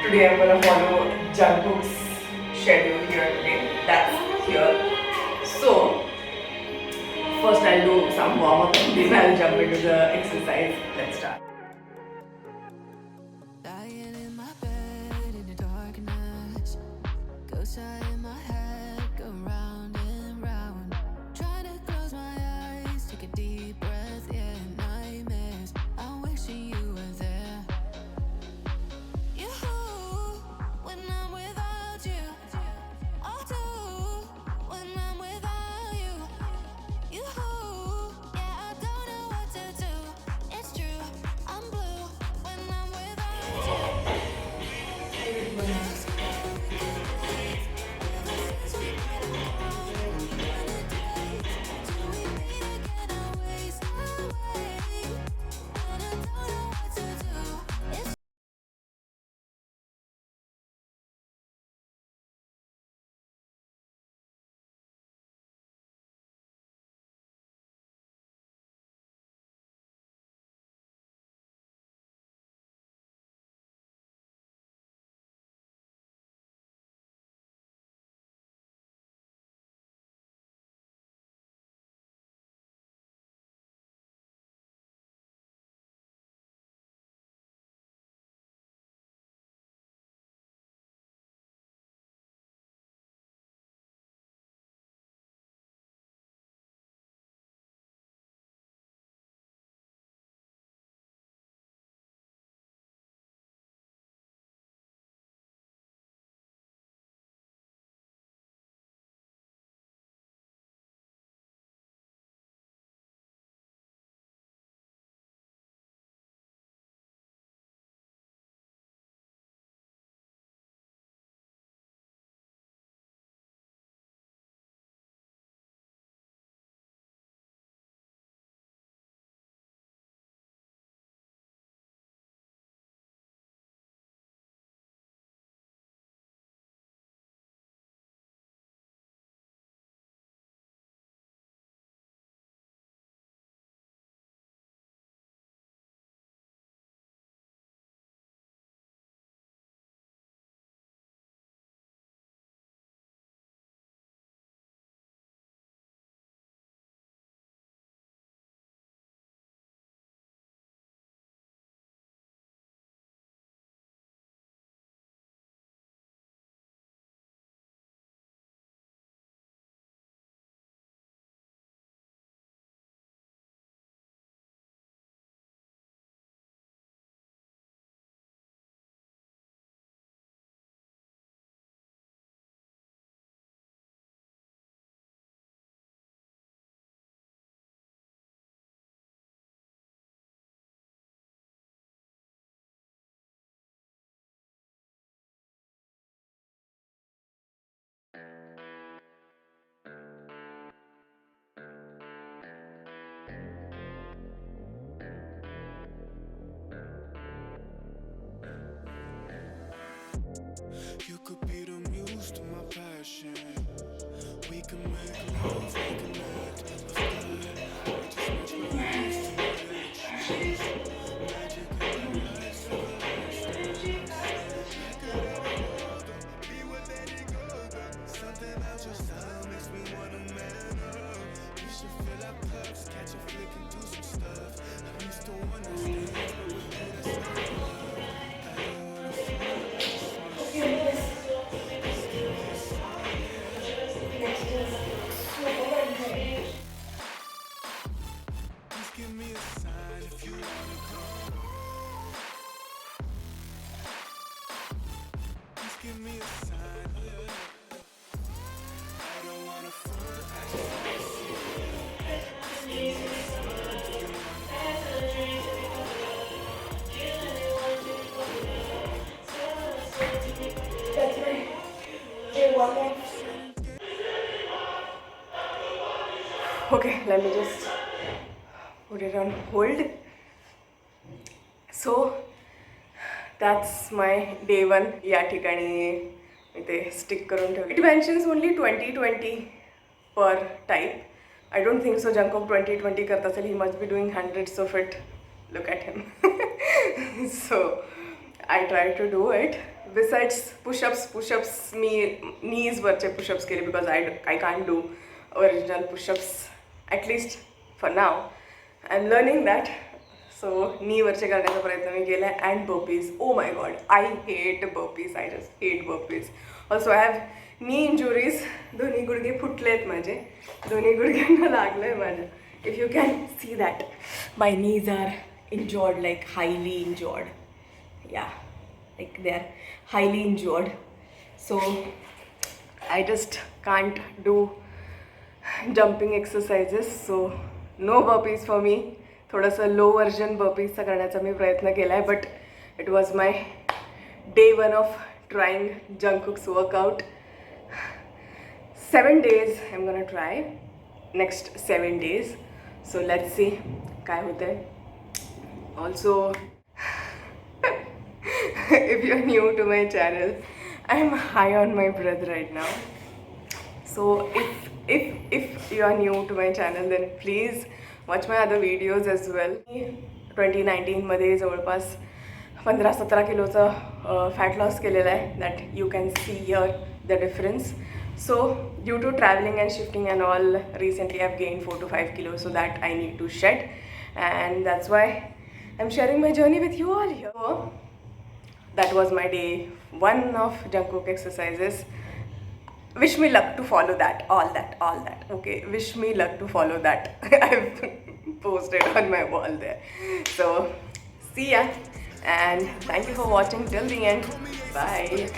Today I'm gonna follow Jungkook's schedule here today. That's here. So first I'll do some warm up, then I'll jump into the exercise. Let's start. Lying in my bed in the darkness, ghosts are in my head, go round and round. Trying to close my eyes, take a deep breath, yeah, nightmares. I'm wishing you were there. You, when I'm without you, I do. When I'm without you, you, yeah, I don't know what to do. It's true, I'm blue when I'm without you. You could be the muse to my passion. We can make love, reconnect. Let's die. We just match my hands to my actions. Magic in the lights, everlasting. I could ever hold on, be what let it go. Something about your style makes me wanna man up. We should fill our cups, catch a flick and do some stuff. I used to understand, but with you that's not love. I don't wanna fall, I just wanna fall. Just give me a sign if you wanna come. Just give me a sign. I don't wanna front, I just wanna see it. Just give me a sign if you wanna That's right. Hey, welcome. Okay, let me just put it on hold. So that's my day one. या ठिकाणी मी ते stick करून ठेवले. It mentions only 2020 per type. I don't think so Jungkook 2020 करत असेल. He must be doing hundreds of it. Look at him. So I try to do it. Besides push-ups me knees वरचे push-ups केले because I can't do original push-ups, at least for now. I'm learning that. So knee वरचे करण्याचा प्रयत्न मी केला and burpees. Oh my god, I hate burpees. I just hate burpees. Also I have knee injuries. दोन्ही गुडघे फुटलेत माझे. दोन्ही गुडघ्यांना लागलंय माझ्या. If you can see that, my knees are injured, like highly injured. Yeah, like they're highly injured. So I just can't do jumping exercises. So no burpees for me. थोडंसं लो version बर्पीजचा करण्याचा मी प्रयत्न केला आहे, but it was my day 1 of trying Jungkook's workout. 7 days I am gonna try, next 7 days. So let's see काय होतं आहे. Also if you're new to my channel, I'm high on my breath right now. So if you are new to my channel, then please watch my other videos as well. 2019 मध्ये जवळपास 15-17 किलोचं fat loss केलेलं आहे. That you can see here the difference. So due to traveling and shifting and all, recently I've gained 4 to 5 kilos, so that I need to shed, and that's why I'm sharing my journey with you all here. So that was my day 1 of Jungkook exercises. Wish me luck to follow that, all that. Okay, wish me luck to follow that. I've posted on my wall there. So see ya, and thank you for watching till the end. Bye.